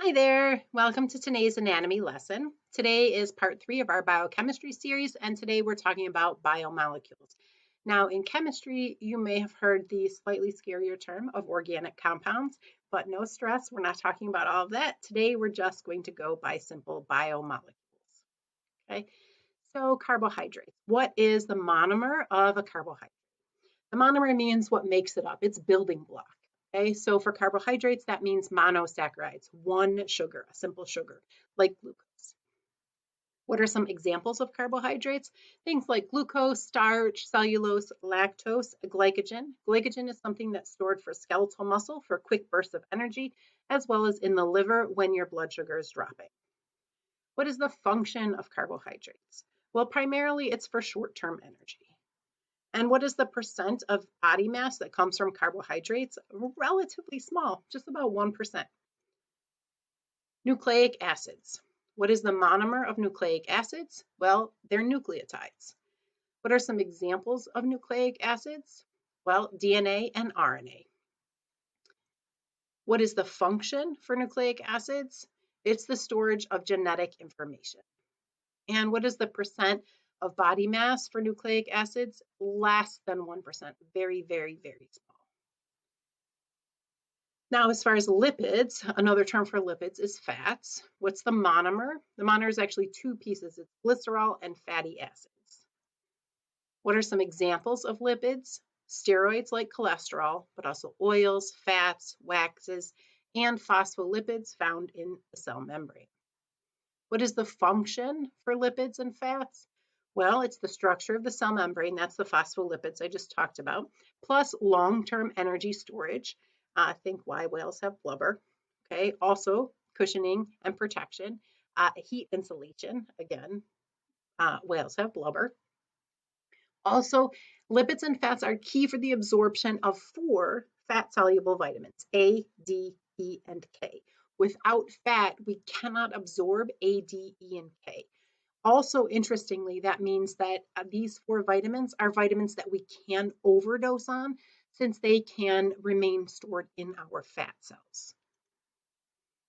Hi there, welcome to today's anatomy lesson. Today is part 3 of our biochemistry series, and today we're talking about biomolecules. Now, in chemistry, you may have heard the slightly scarier term of organic compounds, but no stress, we're not talking about all of that. Today, we're just going to go by simple biomolecules. Okay, so carbohydrates. What is the monomer of a carbohydrate? The monomer means what makes it up, it's building block. Okay, so for carbohydrates, that means monosaccharides, one sugar, a simple sugar, like glucose. What are some examples of carbohydrates? Things like glucose, starch, cellulose, lactose, glycogen. Glycogen is something that's stored for skeletal muscle for quick bursts of energy, as well as in the liver when your blood sugar is dropping. What is the function of carbohydrates? Well, primarily it's for short-term energy. And what is the percent of body mass that comes from carbohydrates? Relatively small, just about 1%. Nucleic acids. What is the monomer of nucleic acids? Well, they're nucleotides. What are some examples of nucleic acids? Well, DNA and RNA. What is the function for nucleic acids? It's the storage of genetic information. And what is the percent of body mass for nucleic acids? Less than 1%, very, very, very small. Now, as far as lipids, another term for lipids is fats. What's the monomer? The monomer is actually two pieces. It's glycerol and fatty acids. What are some examples of lipids? Steroids like cholesterol, but also oils, fats, waxes, and phospholipids found in the cell membrane. What is the function for lipids and fats? Well, it's the structure of the cell membrane, that's the phospholipids I just talked about, plus long-term energy storage. Think why whales have blubber. Okay, also cushioning and protection, heat insulation, again, whales have blubber. Also, lipids and fats are key for the absorption of 4 fat-soluble vitamins, A, D, E, and K. Without fat, we cannot absorb A, D, E, and K. Also, interestingly, that means that these 4 vitamins are vitamins that we can overdose on since they can remain stored in our fat cells.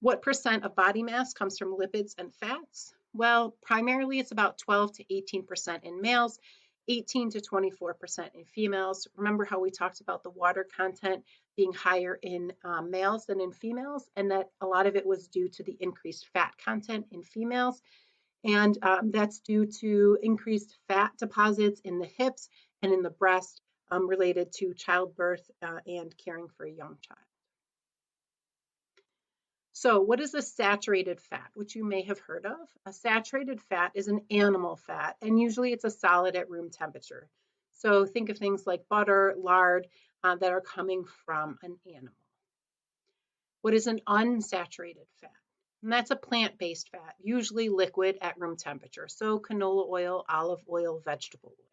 What percent of body mass comes from lipids and fats? Well, primarily it's about 12 to 18% in males, 18 to 24% in females. Remember how we talked about the water content being higher in males than in females, and that a lot of it was due to the increased fat content in females. And that's due to increased fat deposits in the hips and in the breast related to childbirth and caring for a young child. So what is a saturated fat, which you may have heard of? A saturated fat is an animal fat, and usually it's a solid at room temperature. So think of things like butter, lard, that are coming from an animal. What is an unsaturated fat? And that's a plant-based fat, usually liquid at room temperature. So canola oil, olive oil, vegetable oil.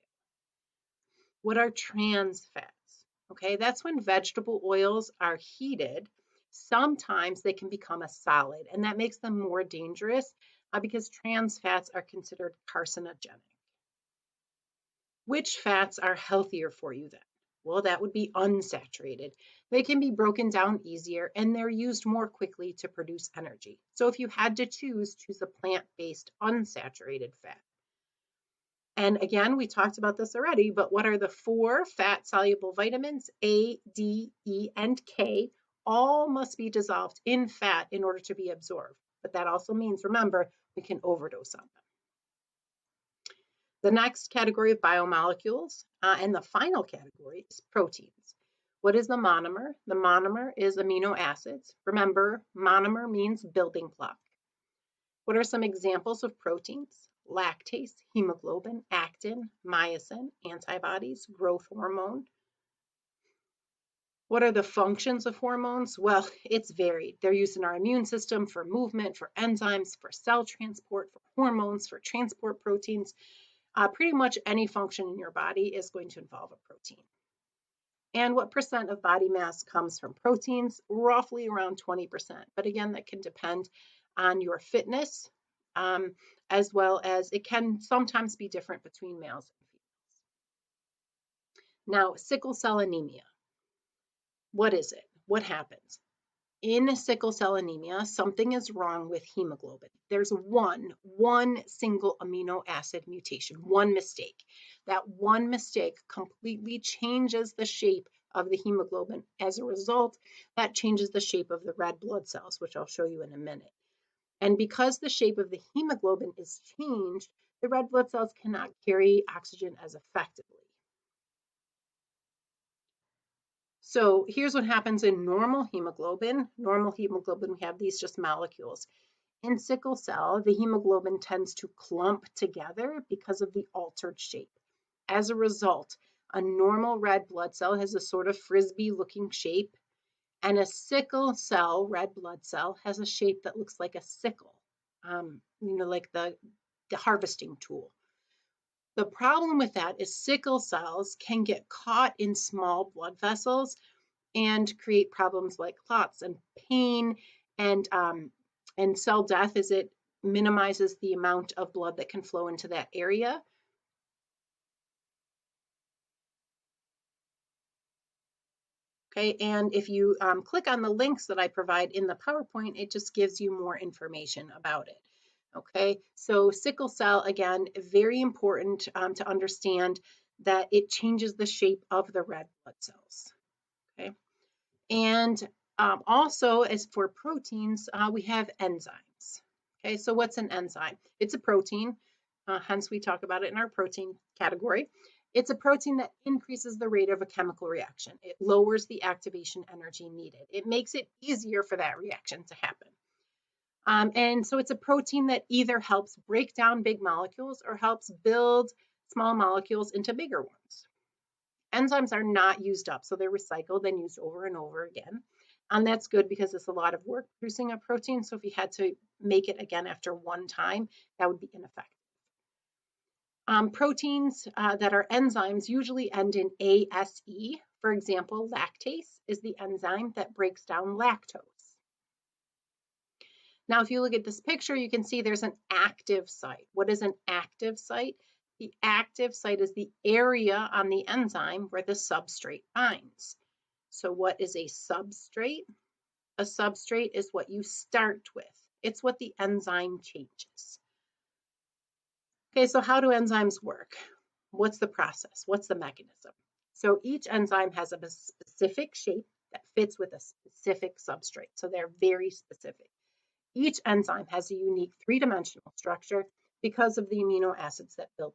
What are trans fats? Okay, that's when vegetable oils are heated. Sometimes they can become a solid, and that makes them more dangerous because trans fats are considered carcinogenic. Which fats are healthier for you then? Well, that would be unsaturated. They can be broken down easier and they're used more quickly to produce energy. So if you had to choose a plant-based unsaturated fat. And again, we talked about this already, but what are the 4 fat-soluble vitamins? A, D, E, and K. All must be dissolved in fat in order to be absorbed. But that also means, remember, we can overdose on them. The next category of biomolecules, and the final category, is proteins. What is the monomer? The monomer is amino acids. Remember, monomer means building block. What are some examples of proteins? Lactase, hemoglobin, actin, myosin, antibodies, growth hormone. What are the functions of hormones? Well, it's varied. They're used in our immune system for movement, for enzymes, for cell transport, for hormones, for transport proteins. Pretty much any function in your body is going to involve a protein. And what percent of body mass comes from proteins? Roughly around 20%. But again, that can depend on your fitness, as well as it can sometimes be different between males and females. Now, sickle cell anemia. What is it? What happens? In sickle cell anemia, something is wrong with hemoglobin. There's one single amino acid mutation, one mistake. That one mistake completely changes the shape of the hemoglobin. As a result, that changes the shape of the red blood cells, which I'll show you in a minute. And because the shape of the hemoglobin is changed, the red blood cells cannot carry oxygen as effectively. So here's what happens in normal hemoglobin. Normal hemoglobin, we have these just molecules. In sickle cell, the hemoglobin tends to clump together because of the altered shape. As a result, a normal red blood cell has a sort of frisbee-looking shape, and a sickle cell red blood cell has a shape that looks like a sickle, like the harvesting tool. The problem with that is sickle cells can get caught in small blood vessels and create problems like clots and pain and cell death, as it minimizes the amount of blood that can flow into that area. Okay, and if you click on the links that I provide in the PowerPoint, it just gives you more information about it. Okay, so sickle cell, again, very important to understand that it changes the shape of the red blood cells. Okay, and also, as for proteins, we have enzymes. Okay, so what's an enzyme? It's a protein, hence we talk about it in our protein category. It's a protein that increases the rate of a chemical reaction. It lowers the activation energy needed. It makes it easier for that reaction to happen. And so it's a protein that either helps break down big molecules or helps build small molecules into bigger ones. Enzymes are not used up, so they're recycled and used over and over again. And that's good because it's a lot of work producing a protein. So if you had to make it again after one time, that would be ineffective. Proteins that are enzymes usually end in ASE. For example, lactase is the enzyme that breaks down lactose. Now, if you look at this picture, you can see there's an active site. What is an active site? The active site is the area on the enzyme where the substrate binds. So what is a substrate? A substrate is what you start with. It's what the enzyme changes. Okay, so how do enzymes work? What's the process? What's the mechanism? So each enzyme has a specific shape that fits with a specific substrate. So they're very specific. Each enzyme has a unique three-dimensional structure because of the amino acids that build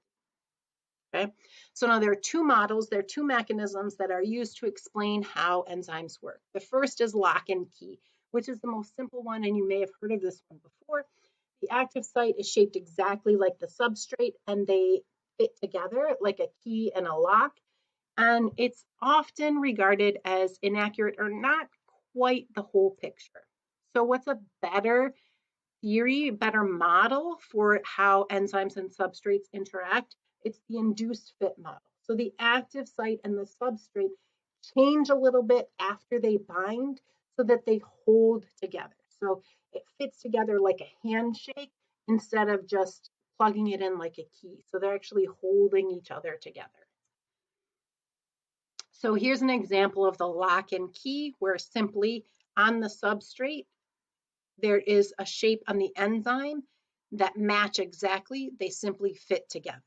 it. Okay, so now there are two models, there are two mechanisms that are used to explain how enzymes work. The first is lock and key, which is the most simple one, and you may have heard of this one before. The active site is shaped exactly like the substrate, and they fit together like a key and a lock. And it's often regarded as inaccurate or not quite the whole picture. So what's a better theory, better model for how enzymes and substrates interact? It's the induced fit model. So the active site and the substrate change a little bit after they bind so that they hold together. So it fits together like a handshake instead of just plugging it in like a key. So they're actually holding each other together. So here's an example of the lock and key where simply on the substrate, there is a shape on the enzyme that match exactly. They simply fit together.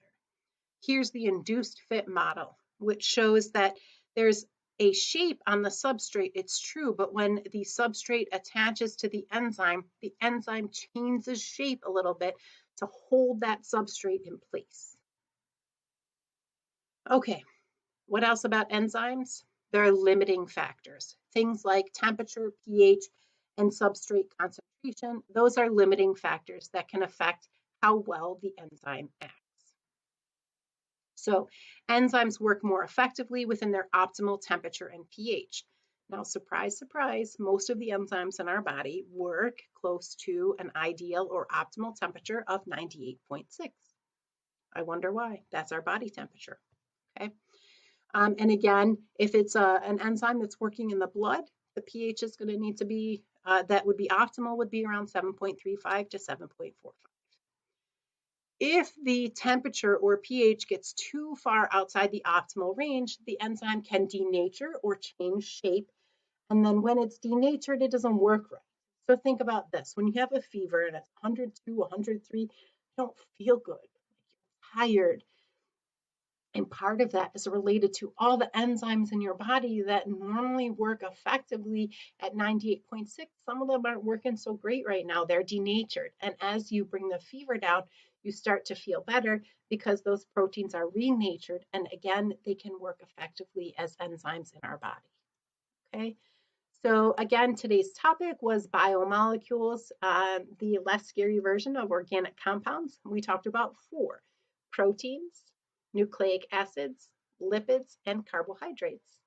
Here's the induced fit model, which shows that there's a shape on the substrate, it's true, but when the substrate attaches to the enzyme changes shape a little bit to hold that substrate in place. Okay, what else about enzymes? There are limiting factors. Things like temperature, pH, and substrate concentration. Those are limiting factors that can affect how well the enzyme acts. So enzymes work more effectively within their optimal temperature and pH. Now, surprise, surprise, most of the enzymes in our body work close to an ideal or optimal temperature of 98.6. I wonder why. That's our body temperature. Okay. And again, if it's an enzyme that's working in the blood, the pH is going to need to be, that would be optimal, would be around 7.35 to 7.45. If the temperature or pH gets too far outside the optimal range, the enzyme can denature or change shape, And then when it's denatured, it doesn't work right. So think about this. When you have a fever and it's 102, 103, you don't feel good. You're tired. And part of that is related to all the enzymes in your body that normally work effectively at 98.6. Some of them aren't working so great right now. They're denatured. And as you bring the fever down, you start to feel better because those proteins are renatured. And again, they can work effectively as enzymes in our body. Okay. So again, today's topic was biomolecules, the less scary version of organic compounds. We talked about 4: proteins, nucleic acids, lipids, and carbohydrates.